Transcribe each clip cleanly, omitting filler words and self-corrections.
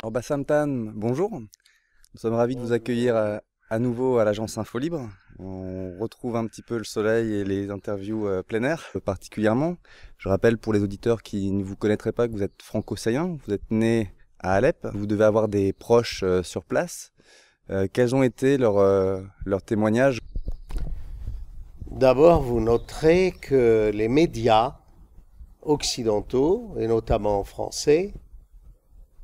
Alors Bassam Tan, bonjour. Nous sommes ravis de vous accueillir à nouveau à l'agence Info Libre. On retrouve un petit peu le soleil et les interviews plein air particulièrement. Je rappelle pour les auditeurs qui ne vous connaîtraient pas que vous êtes franco-syrien, vous êtes né à Alep, vous devez avoir des proches sur place. Quels ont été leurs témoignages? D'abord, vous noterez que les médias occidentaux, et notamment français,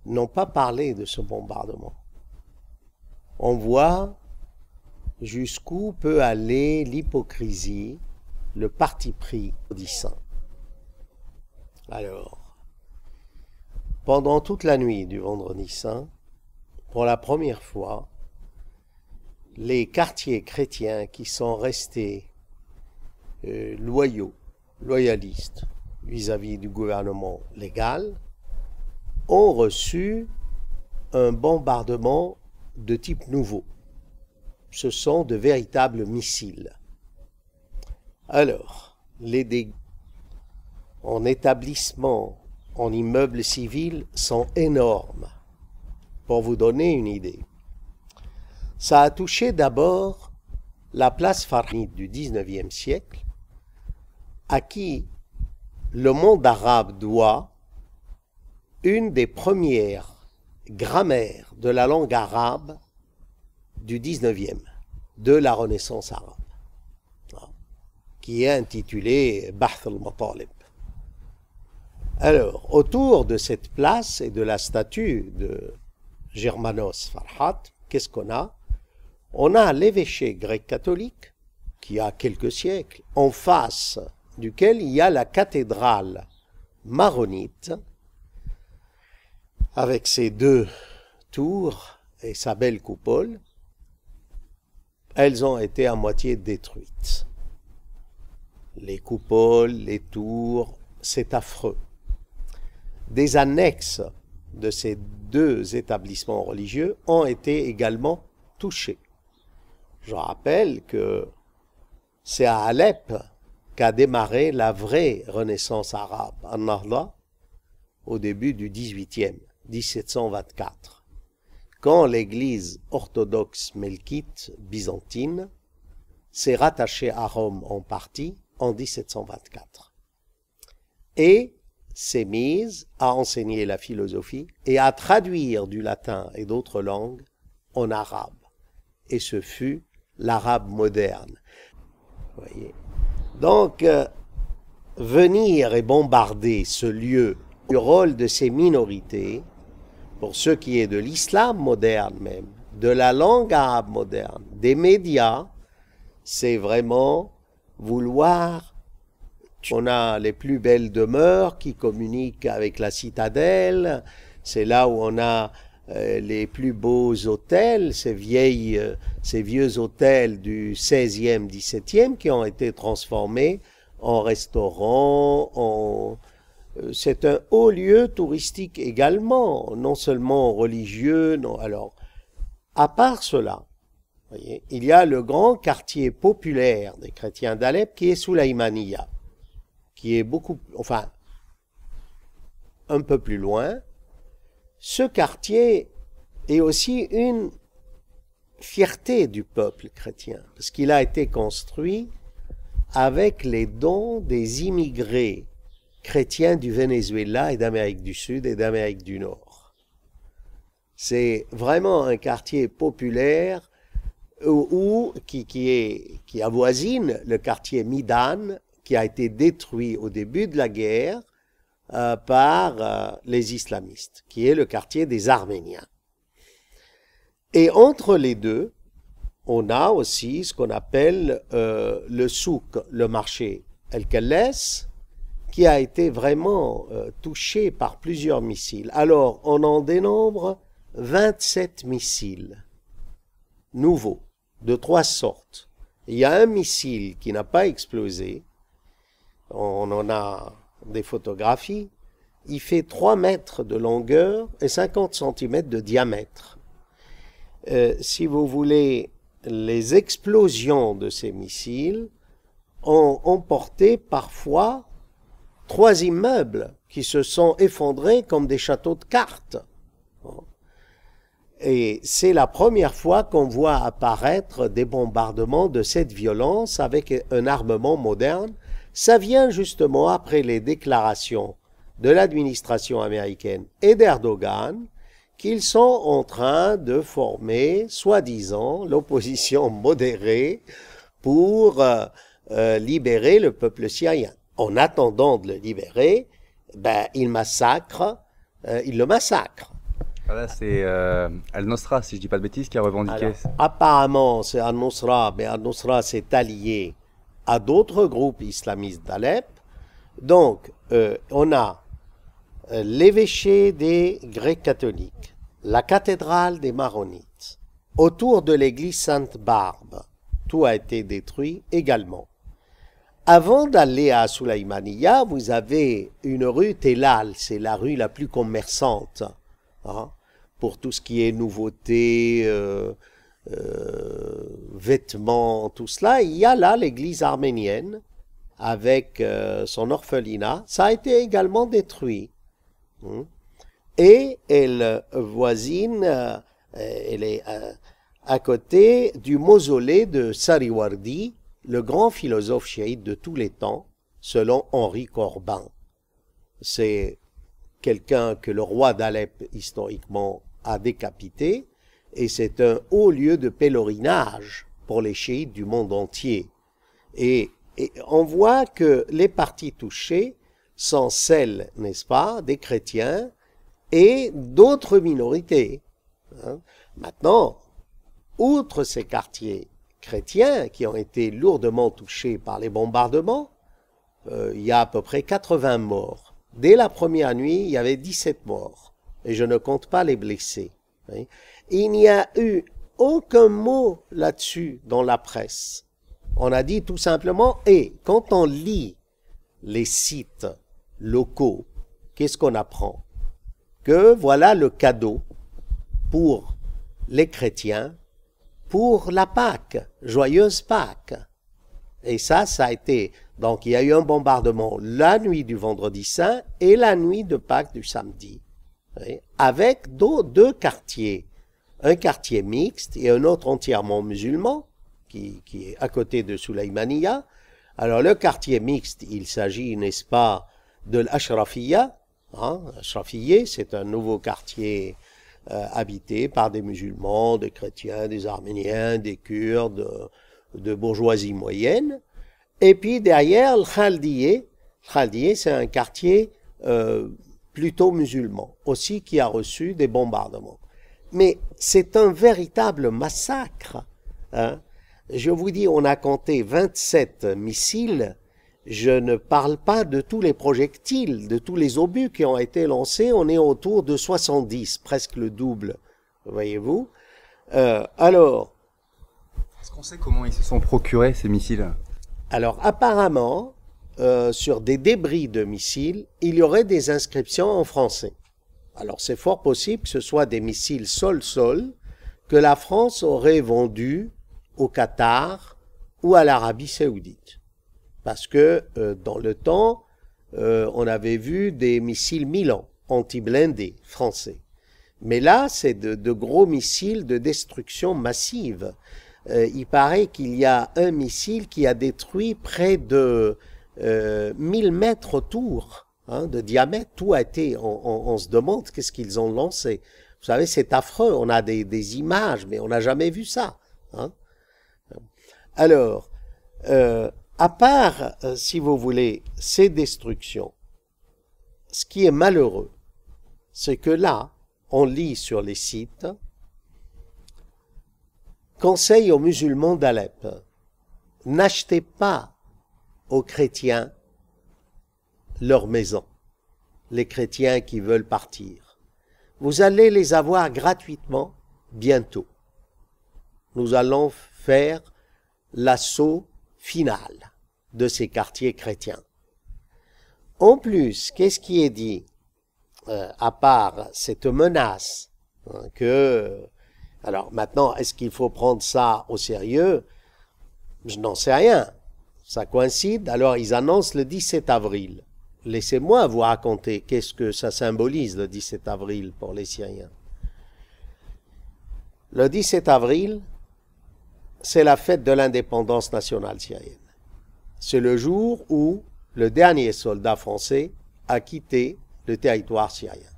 n'ont pas parlé de ce bombardement. On voit jusqu'où peut aller l'hypocrisie, le parti pris maudissant. Alors, pendant toute la nuit du Vendredi Saint, pour la première fois, les quartiers chrétiens qui sont restés loyalistes vis-à-vis du gouvernement légal, ont reçu un bombardement de type nouveau. Ce sont de véritables missiles. Alors, les dégâts en établissement, en immeubles civils sont énormes. Pour vous donner une idée, ça a touché d'abord la place fatimide du XIXe siècle, à qui le monde arabe doit une des premières grammaires de la langue arabe du XIXe, de la Renaissance arabe, qui est intitulée Bahth al-Matalib. Alors, autour de cette place et de la statue de Germanos Farhat, qu'est-ce qu'on a? On a l'évêché grec-catholique, qui a quelques siècles, en face duquel il y a la cathédrale maronite, avec ses deux tours et sa belle coupole. Elles ont été à moitié détruites. Les coupoles, les tours, c'est affreux. Des annexes de ces deux établissements religieux ont été également touchées. Je rappelle que c'est à Alep qu'a démarré la vraie renaissance arabe, An-Nahda, au début du XVIIIe, 1724, quand l'église orthodoxe melkite byzantine s'est rattachée à Rome en partie en 1724 et s'est mise à enseigner la philosophie et à traduire du latin et d'autres langues en arabe. Et ce fut l'arabe moderne. Voyez. Donc, venir et bombarder ce lieu du rôle de ces minorités, pour ce qui est de l'islam moderne même, de la langue arabe moderne, des médias, c'est vraiment vouloir. On a les plus belles demeures qui communiquent avec la citadelle, c'est là où on a les plus beaux hôtels, ces vieux hôtels du XVIe, XVIIe qui ont été transformés en restaurants, c'est un haut lieu touristique également, non seulement religieux. Non. Alors, à part cela, voyez, il y a le grand quartier populaire des chrétiens d'Alep qui est Sulaymaniya, qui est un peu plus loin. Ce quartier est aussi une fierté du peuple chrétien, parce qu'il a été construit avec les dons des immigrés chrétiens du Venezuela et d'Amérique du Sud et d'Amérique du Nord. C'est vraiment un quartier populaire qui avoisine le quartier Midan, qui a été détruit au début de la guerre par les islamistes, qui est le quartier des Arméniens. Et entre les deux, on a aussi ce qu'on appelle le souk, le marché El-Kelles, qui a été vraiment touché par plusieurs missiles. Alors, on en dénombre 27 missiles nouveaux, de 3 sortes. Il y a un missile qui n'a pas explosé, on en a des photographies, il fait 3 mètres de longueur et 50 cm de diamètre. Si vous voulez, les explosions de ces missiles ont emporté parfois 3 immeubles qui se sont effondrés comme des châteaux de cartes. Et c'est la première fois qu'on voit apparaître des bombardements de cette violence avec un armement moderne. Ça vient justement après les déclarations de l'administration américaine et d'Erdogan qu'ils sont en train de former, soi-disant, l'opposition modérée pour libérer le peuple syrien. En attendant de le libérer, ils le massacrent. Là, c'est Al-Nosra, si je dis pas de bêtises, qui a revendiqué. Alors, apparemment, c'est Al-Nosra, mais Al-Nosra s'est allié à d'autres groupes islamistes d'Alep. Donc, on a l'évêché des Grecs catholiques, la cathédrale des Maronites, autour de l'église Sainte-Barbe. Tout a été détruit également. Avant d'aller à Sulaïmaniya, vous avez une rue Telal, c'est la rue la plus commerçante, hein, pour tout ce qui est nouveautés, vêtements, tout cela. Il y a là l'église arménienne avec son orphelinat. Ça a été également détruit. Et elle voisine, elle est à côté du mausolée de Sariwardi, le grand philosophe chiite de tous les temps, selon Henri Corbin. C'est quelqu'un que le roi d'Alep, historiquement, a décapité, et c'est un haut lieu de pèlerinage pour les chiites du monde entier. Et on voit que les parties touchées sont celles, n'est-ce pas, des chrétiens et d'autres minorités. Maintenant, outre ces quartiers chrétiens qui ont été lourdement touchés par les bombardements, il y a à peu près 80 morts. Dès la première nuit, il y avait 17 morts, et je ne compte pas les blessés. Il n'y a eu aucun mot là-dessus dans la presse. On a dit tout simplement, et quand on lit les sites locaux, qu'est-ce qu'on apprend? Que voilà le cadeau pour les chrétiens, pour la Pâque, joyeuse Pâque. Et ça a été, donc il y a eu un bombardement la nuit du vendredi saint et la nuit de Pâques du samedi, avec deux quartiers, un quartier mixte et un autre entièrement musulman, qui est à côté de Sulaïmaniya. Alors le quartier mixte, il s'agit, n'est-ce pas, de l'Ashrafiyya. Ashrafiyye, c'est un nouveau quartier habité par des musulmans, des chrétiens, des arméniens, des kurdes, de bourgeoisie moyenne. Et puis derrière, le Khaldiye, c'est un quartier plutôt musulman, aussi qui a reçu des bombardements. Mais c'est un véritable massacre. Je vous dis, on a compté 27 missiles. Je ne parle pas de tous les projectiles, de tous les obus qui ont été lancés. On est autour de 70, presque le double, voyez-vous. Alors... Est-ce qu'on sait comment ils se sont procurés, ces missiles? Alors, apparemment, sur des débris de missiles, il y aurait des inscriptions en français. Alors, c'est fort possible que ce soit des missiles sol-sol que la France aurait vendus au Qatar ou à l'Arabie Saoudite. Parce que dans le temps, on avait vu des missiles Milan, anti-blindés français. Mais là, c'est de gros missiles de destruction massive. Il paraît qu'il y a un missile qui a détruit près de 1000 mètres autour de diamètre. Tout a été, on se demande qu'est-ce qu'ils ont lancé. Vous savez, c'est affreux. On a des images, mais on n'a jamais vu ça. Alors, à part, si vous voulez, ces destructions, ce qui est malheureux, c'est que là, on lit sur les sites, conseil aux musulmans d'Alep, n'achetez pas aux chrétiens leur maison, les chrétiens qui veulent partir. Vous allez les avoir gratuitement bientôt. Nous allons faire l'assaut final de ces quartiers chrétiens. En plus, qu'est-ce qui est dit, à part cette menace que... Alors maintenant, est-ce qu'il faut prendre ça au sérieux? Je n'en sais rien. Ça coïncide, alors ils annoncent le 17 avril. Laissez-moi vous raconter qu'est-ce que ça symbolise le 17 avril pour les Syriens. Le 17 avril, c'est la fête de l'indépendance nationale syrienne. C'est le jour où le dernier soldat français a quitté le territoire syrien.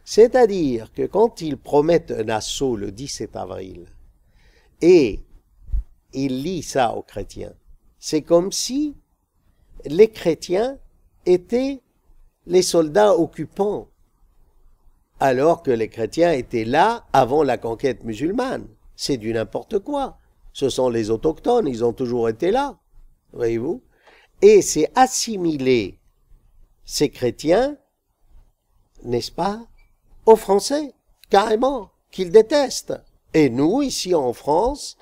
C'est-à-dire que quand ils promettent un assaut le 17 avril et ils lisent ça aux chrétiens, c'est comme si les chrétiens étaient les soldats occupants, alors que les chrétiens étaient là avant la conquête musulmane. C'est du n'importe quoi. Ce sont les autochtones, ils ont toujours été là, voyez-vous. Et c'est assimiler ces chrétiens, n'est-ce pas, aux Français, carrément, qu'ils détestent. Et nous, ici en France,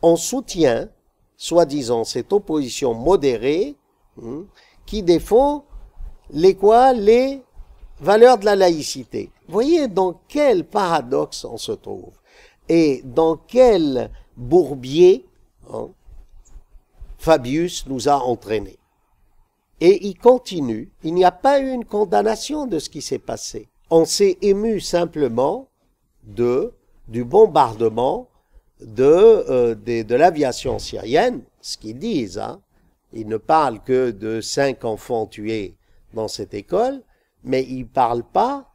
on soutient, soi-disant, cette opposition modérée qui défend les valeurs de la laïcité. Voyez dans quel paradoxe on se trouve et dans quel bourbier Fabius nous a entraînés. Et il continue. Il n'y a pas eu une condamnation de ce qui s'est passé. On s'est ému simplement du bombardement de l'aviation syrienne, ce qu'ils disent. Ils ne parlent que de 5 enfants tués dans cette école, mais ils ne parlent pas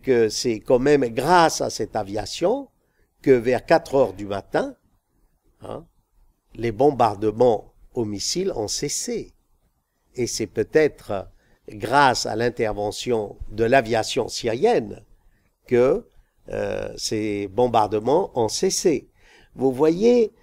que c'est quand même grâce à cette aviation que vers 4 heures du matin, les bombardements aux missiles ont cessé. Et c'est peut-être grâce à l'intervention de l'aviation syrienne que ces bombardements ont cessé. Vous voyez,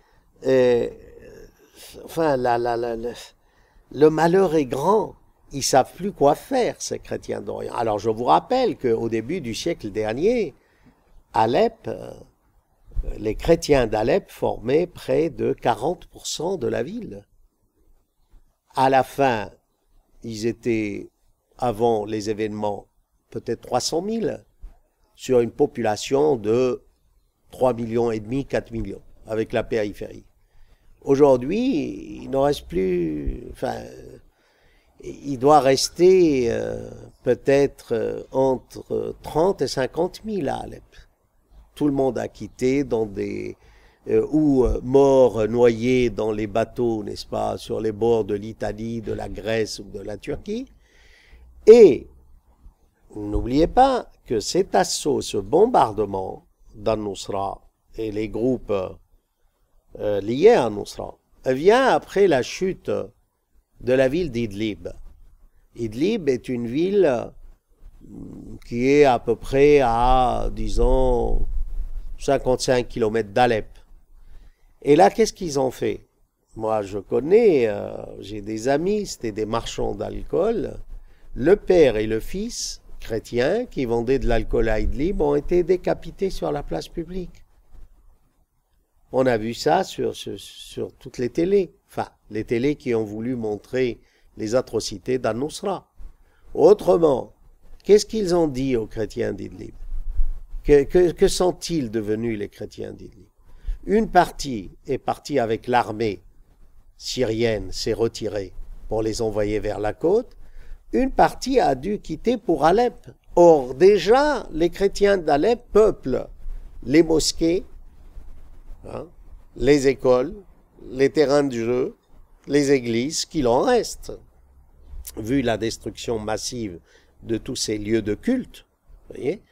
enfin, le malheur est grand. Ils savent plus quoi faire, ces chrétiens d'Orient. Alors, je vous rappelle qu'au début du siècle dernier, Alep, les chrétiens d'Alep formaient près de 40% de la ville. À la fin, ils étaient, avant les événements, peut-être 300 000, sur une population de 3,5 millions, 4 millions, avec la périphérie. Aujourd'hui, il n'en reste plus, enfin, il doit rester peut-être entre 30 et 50 000 à Alep. Tout le monde a quitté dans ou morts noyés dans les bateaux, n'est-ce pas, sur les bords de l'Italie, de la Grèce ou de la Turquie. Et n'oubliez pas que cet assaut, ce bombardement d'Al-Nusra et les groupes liés à Al-Nusra vient après la chute de la ville d'Idlib. Idlib est une ville qui est à peu près à, disons, 55 km d'Alep. Et là, qu'est-ce qu'ils ont fait? Moi, je connais, j'ai des amis, c'était des marchands d'alcool. Le père et le fils, chrétiens, qui vendaient de l'alcool à Idlib, ont été décapités sur la place publique. On a vu ça sur toutes les télés. Enfin, les télés qui ont voulu montrer les atrocités d'Al-Nusra. Autrement, qu'est-ce qu'ils ont dit aux chrétiens d'Idlib? Que sont-ils devenus, les chrétiens d'Idlib? Une partie est partie avec l'armée syrienne, s'est retirée pour les envoyer vers la côte. Une partie a dû quitter pour Alep. Or, déjà, les chrétiens d'Alep peuplent les mosquées, les écoles, les terrains de jeu, les églises, qu'il en reste. Vu la destruction massive de tous ces lieux de culte, vous voyez,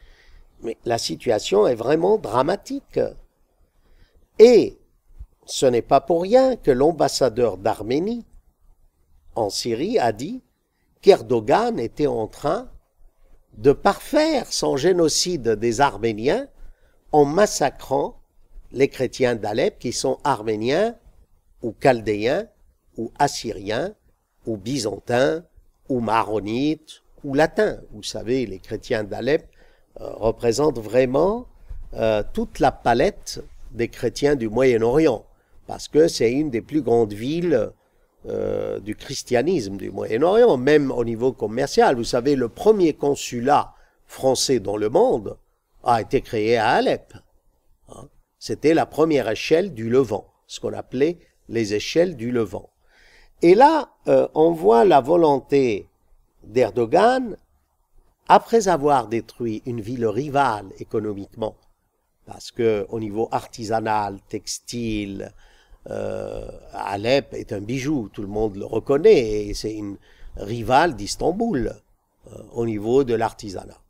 mais la situation est vraiment dramatique. Et ce n'est pas pour rien que l'ambassadeur d'Arménie en Syrie a dit qu'Erdogan était en train de parfaire son génocide des Arméniens en massacrant les chrétiens d'Alep qui sont arméniens ou chaldéens ou assyriens ou byzantins ou maronites ou latins. Vous savez, les chrétiens d'Alep représentent vraiment toute la palette des chrétiens du Moyen-Orient, parce que c'est une des plus grandes villes du christianisme du Moyen-Orient, même au niveau commercial. Vous savez, le premier consulat français dans le monde a été créé à Alep. C'était la première échelle du Levant, ce qu'on appelait les échelles du Levant. Et là, on voit la volonté d'Erdogan, après avoir détruit une ville rivale économiquement, parce que au niveau artisanal, textile, Alep est un bijou, tout le monde le reconnaît, et c'est une rivale d'Istanbul au niveau de l'artisanat.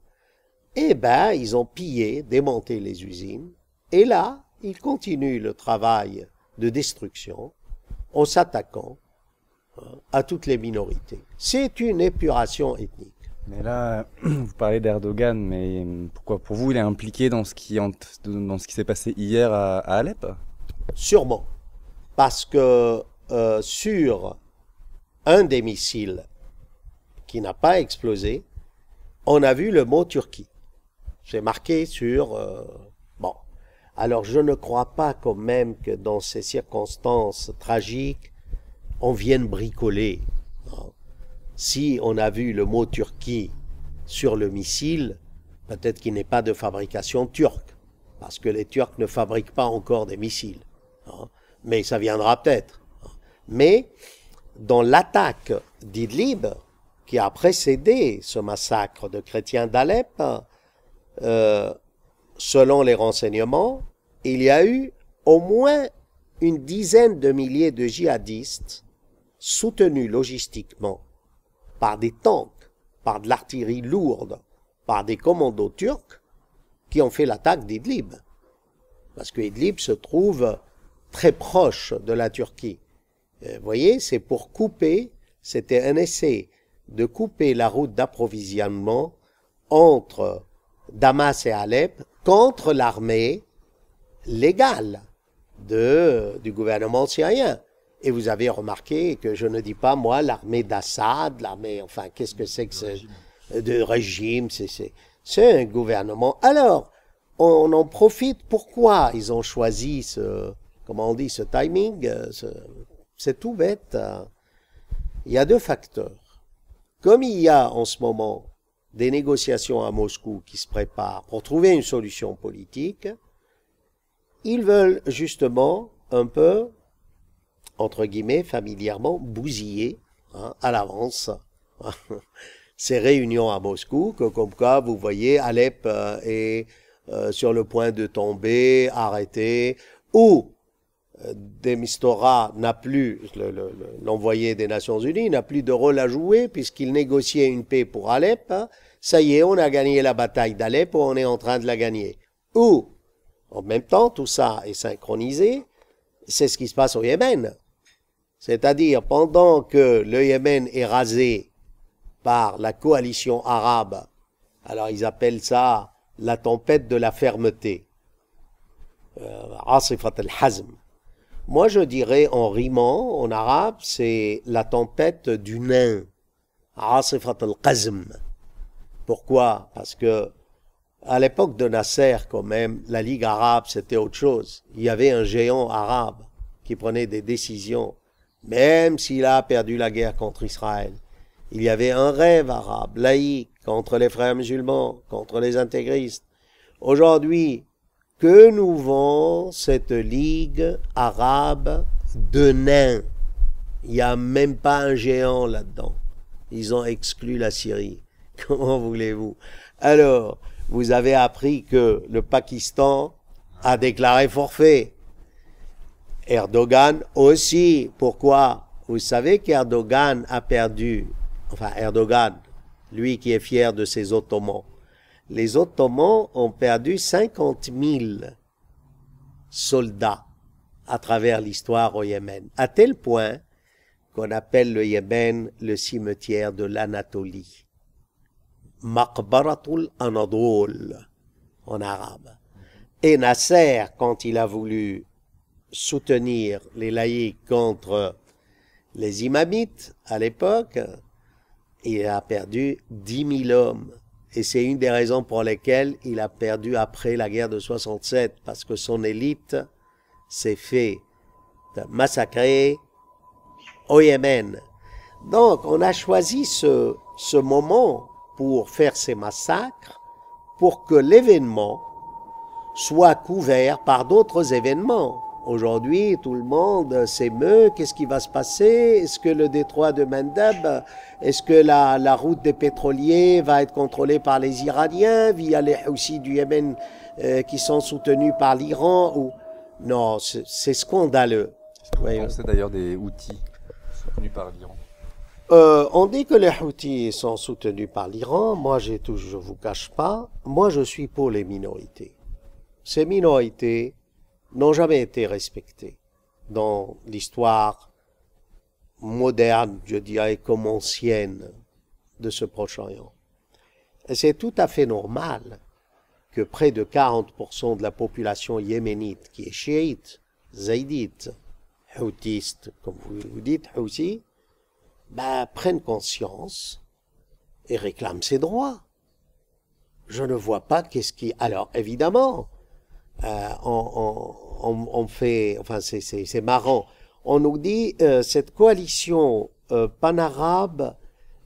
Eh ben, ils ont pillé, démonté les usines, et là, ils continuent le travail de destruction en s'attaquant à toutes les minorités. C'est une épuration ethnique. Mais là, vous parlez d'Erdogan, mais pourquoi pour vous il est impliqué dans ce qui s'est passé hier à Alep? Sûrement. Parce que sur un des missiles qui n'a pas explosé, on a vu le mot Turquie. C'est marqué sur... bon. Alors je ne crois pas quand même que dans ces circonstances tragiques, on vienne bricoler. Si on a vu le mot Turquie sur le missile, peut-être qu'il n'est pas de fabrication turque, parce que les Turcs ne fabriquent pas encore des missiles. Mais ça viendra peut-être. Mais dans l'attaque d'Idlib, qui a précédé ce massacre de chrétiens d'Alep, selon les renseignements, il y a eu au moins une dizaine de milliers de djihadistes soutenus logistiquement par des tanks, par de l'artillerie lourde, par des commandos turcs qui ont fait l'attaque d'Idlib. Parce que Idlib se trouve très proche de la Turquie. Vous voyez, c'est pour couper, c'était un essai de couper la route d'approvisionnement entre Damas et Alep contre l'armée légale du gouvernement syrien. Et vous avez remarqué que je ne dis pas, moi, l'armée d'Assad, l'armée, enfin, qu'est-ce que c'est que ce de régime, c'est un gouvernement. Alors, on en profite. Pourquoi ils ont choisi comment on dit, ce timing? C'est tout bête. Il y a deux facteurs. Comme il y a en ce moment des négociations à Moscou qui se préparent pour trouver une solution politique, ils veulent justement un peu, entre guillemets, familièrement, bousiller à l'avance ces réunions à Moscou, que comme quoi, vous voyez, Alep est sur le point de tomber, arrêté, ou de Mistura n'a plus, l'envoyé des Nations Unies, n'a plus de rôle à jouer puisqu'il négociait une paix pour Alep. Ça y est, on a gagné la bataille d'Alep, on est en train de la gagner. Ou, en même temps, tout ça est synchronisé, c'est ce qui se passe au Yémen. C'est-à-dire, pendant que le Yémen est rasé par la coalition arabe, alors ils appellent ça la tempête de la fermeté, Asifat al-Hazm. Moi, je dirais en rimant, en arabe, c'est la tempête du nain, Asifat al-Qazm. Pourquoi? Parce que à l'époque de Nasser, quand même, la Ligue arabe, c'était autre chose. Il y avait un géant arabe qui prenait des décisions, même s'il a perdu la guerre contre Israël. Il y avait un rêve arabe, laïque, contre les frères musulmans, contre les intégristes. Aujourd'hui, que nous vend cette Ligue arabe de nains? Il n'y a même pas un géant là-dedans. Ils ont exclu la Syrie. Comment voulez-vous? Alors, vous avez appris que le Pakistan a déclaré forfait. Erdogan aussi. Pourquoi? Vous savez qu'Erdogan a perdu, enfin Erdogan, lui qui est fier de ses Ottomans. Les Ottomans ont perdu 50 000 soldats à travers l'histoire au Yémen, à tel point qu'on appelle le Yémen le cimetière de l'Anatolie. Maqbaratul Anadol en arabe. Et Nasser, quand il a voulu soutenir les laïcs contre les imamites à l'époque, il a perdu 10 000 hommes. Et c'est une des raisons pour lesquelles il a perdu après la guerre de 67, parce que son élite s'est fait massacrer au Yémen. Donc, on a choisi ce moment pour faire ces massacres, pour que l'événement soit couvert par d'autres événements. Aujourd'hui, tout le monde s'émeut. Qu'est-ce qui va se passer? Est-ce que le détroit de Mandeb, est-ce que la route des pétroliers va être contrôlée par les Iraniens via les Houthis du Yémen qui sont soutenus par l'Iran. Non, c'est scandaleux. Est-ce que vous pensez d'ailleurs des Houthis soutenus par l'Iran? On dit que les Houthis sont soutenus par l'Iran. Moi, je vous cache pas, moi je suis pour les minorités. Ces minorités n'ont jamais été respectées dans l'histoire moderne, je dirais comme ancienne, de ce Proche-Orient. Et c'est tout à fait normal que près de 40% de la population yéménite, qui est chiite, zaïdite, houtiste, comme vous dites, houthi, prennent conscience et réclament ses droits. Je ne vois pas qu'est-ce qui... Alors, évidemment, on fait... Enfin, c'est marrant. On nous dit cette coalition panarabe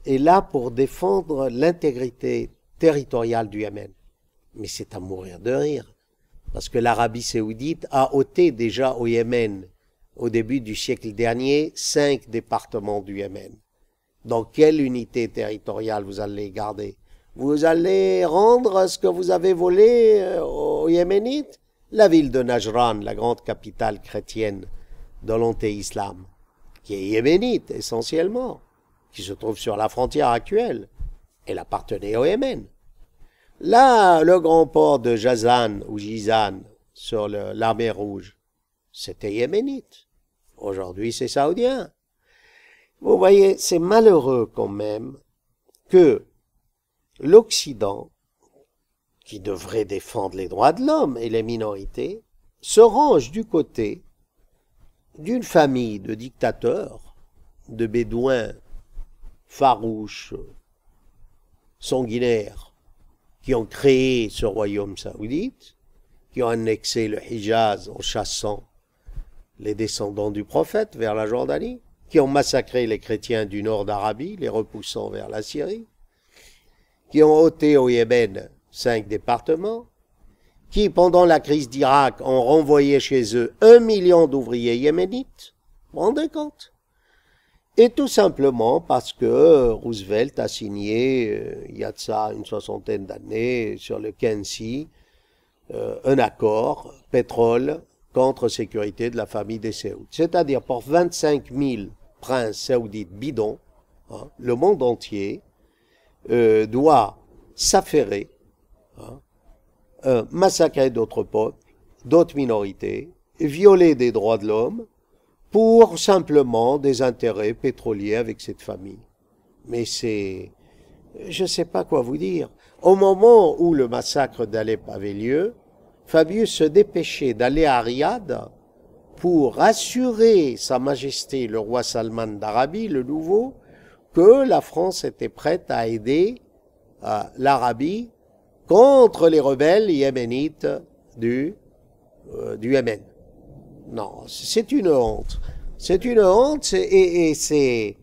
est là pour défendre l'intégrité territoriale du Yémen. Mais c'est à mourir de rire. Parce que l'Arabie saoudite a ôté déjà au Yémen, au début du siècle dernier, 5 départements du Yémen. Dans quelle unité territoriale vous allez garder? Vous allez rendre ce que vous avez volé aux Yéménites? La ville de Najran, la grande capitale chrétienne de l'anté-islam, qui est yéménite essentiellement, qui se trouve sur la frontière actuelle, elle appartenait au Yémen. Là, le grand port de Jazan ou Jizan, sur la mer Rouge, c'était yéménite. Aujourd'hui, c'est saoudien. Vous voyez, c'est malheureux quand même que l'Occident, qui devrait défendre les droits de l'homme et les minorités, se range du côté d'une famille de dictateurs, de bédouins farouches, sanguinaires, qui ont créé ce royaume saoudite, qui ont annexé le Hijaz en chassant les descendants du prophète vers la Jordanie, qui ont massacré les chrétiens du nord d'Arabie, les repoussant vers la Syrie, qui ont ôté au Yémen 5 départements, qui, pendant la crise d'Irak, ont renvoyé chez eux 1 million d'ouvriers yéménites. Vous vous rendez compte? Et tout simplement parce que Roosevelt a signé, il y a de ça une 60aine d'années, sur le Kensi, un accord pétrole contre sécurité de la famille des Saouds. C'est-à-dire pour 25 000 princes saoudites bidons, le monde entier doit s'affairer, massacrer d'autres peuples, d'autres minorités, violer des droits de l'homme pour simplement des intérêts pétroliers avec cette famille. Mais je ne sais pas quoi vous dire. Au moment où le massacre d'Alep avait lieu, Fabius se dépêchait d'aller à Riyad pour assurer Sa Majesté le roi Salman d'Arabie, le nouveau, que la France était prête à aider l'Arabie contre les rebelles yéménites du Yémen. Non, c'est une honte. C'est une honte et c'est...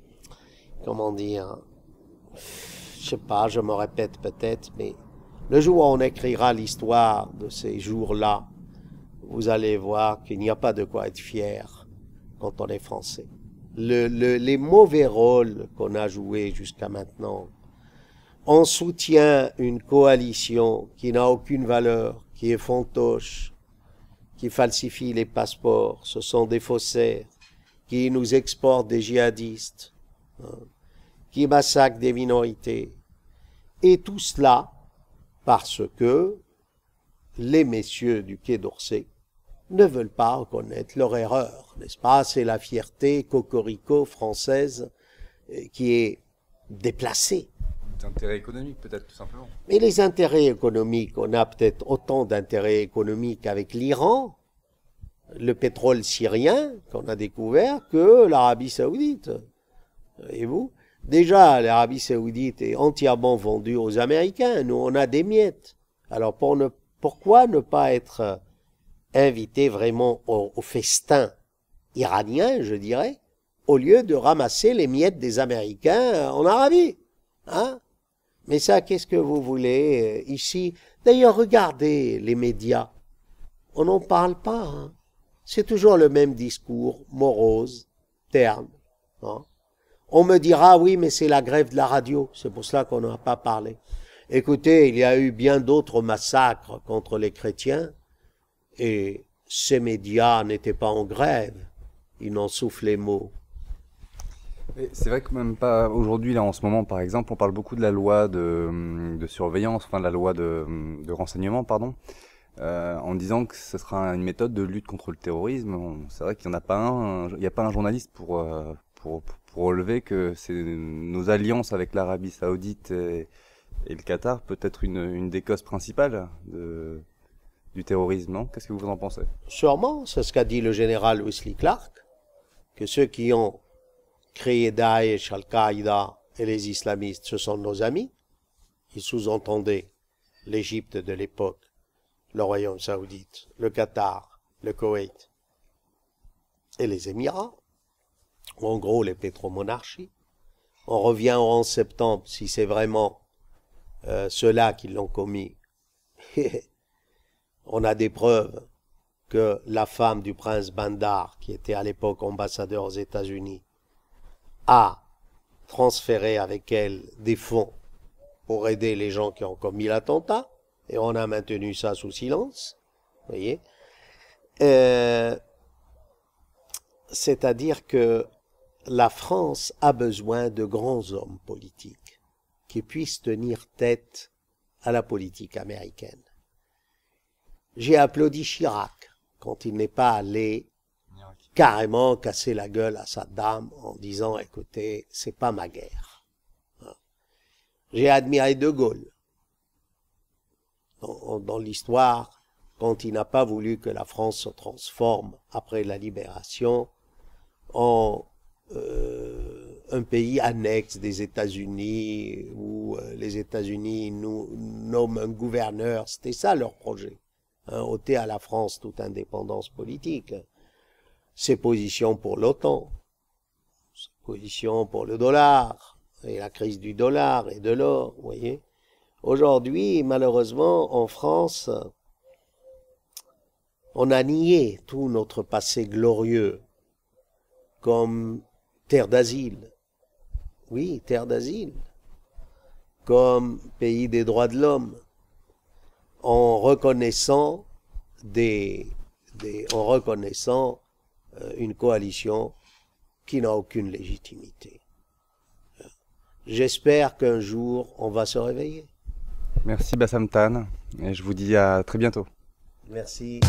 Comment dire? Je sais pas, je me répète peut-être, mais le jour où on écrira l'histoire de ces jours-là, vous allez voir qu'il n'y a pas de quoi être fier quand on est français. Les mauvais rôles qu'on a joués jusqu'à maintenant, on soutient une coalition qui n'a aucune valeur, qui est fantoche, qui falsifie les passeports, ce sont des faussaires, qui nous exportent des djihadistes, qui massacrent des minorités. Et tout cela parce que les messieurs du Quai d'Orsay ne veulent pas reconnaître leur erreur, n'est-ce pas? C'est la fierté cocorico française qui est déplacée. D'intérêts économiques peut-être tout simplement. Mais les intérêts économiques, on a peut-être autant d'intérêts économiques avec l'Iran, le pétrole syrien qu'on a découvert, que l'Arabie saoudite. Et vous? Déjà, l'Arabie saoudite est entièrement vendue aux Américains. Nous, on a des miettes. Alors, pourquoi ne pas être invité vraiment au festin iranien, je dirais, au lieu de ramasser les miettes des Américains en Arabie? Hein? Mais ça, qu'est-ce que vous voulez ici? D'ailleurs, regardez les médias. On n'en parle pas. Hein? C'est toujours le même discours, morose, terne. Hein? On me dira, oui, mais c'est la grève de la radio. C'est pour cela qu'on n'en a pas parlé. Écoutez, il y a eu bien d'autres massacres contre les chrétiens et ces médias n'étaient pas en grève. Ils n'en soufflaient mot. C'est vrai que même pas aujourd'hui, là en ce moment par exemple, on parle beaucoup de la loi de surveillance, enfin de la loi de renseignement, pardon, en disant que ce sera une méthode de lutte contre le terrorisme. C'est vrai qu'il n'y en a pas il n'y a pas un journaliste pour relever que c'est nos alliances avec l'Arabie Saoudite et le Qatar peut être une des causes principales du terrorisme, non? Qu'est-ce que vous en pensez? Sûrement, c'est ce qu'a dit le général Wesley Clark, que ceux qui ont créé Daesh, Al-Qaïda et les islamistes, ce sont nos amis. Il sous-entendait l'Égypte de l'époque, le Royaume saoudite, le Qatar, le Koweït et les Émirats, en gros les pétromonarchies. On revient au 11 septembre, si c'est vraiment ceux-là qui l'ont commis. On a des preuves que la femme du prince Bandar, qui était à l'époque ambassadeur aux États-Unis, a transféré avec elle des fonds pour aider les gens qui ont commis l'attentat, et on a maintenu ça sous silence, vous voyez. C'est-à-dire que la France a besoin de grands hommes politiques qui puissent tenir tête à la politique américaine. J'ai applaudi Chirac quand il n'est pas allé carrément casser la gueule à Saddam en disant « Écoutez, c'est pas ma guerre ». J'ai admiré De Gaulle dans l'histoire quand il n'a pas voulu que la France se transforme après la libération en un pays annexe des États-Unis où les États-Unis nous nomment un gouverneur. C'était ça leur projet, ôter à la France toute indépendance politique. Ses positions pour l'OTAN, ses positions pour le dollar, et la crise du dollar et de l'or, vous voyez. Aujourd'hui, malheureusement, en France, on a nié tout notre passé glorieux comme terre d'asile. Oui, terre d'asile. Comme pays des droits de l'homme. En reconnaissant une coalition qui n'a aucune légitimité. J'espère qu'un jour, on va se réveiller. Merci Bassam Tan, et je vous dis à très bientôt. Merci.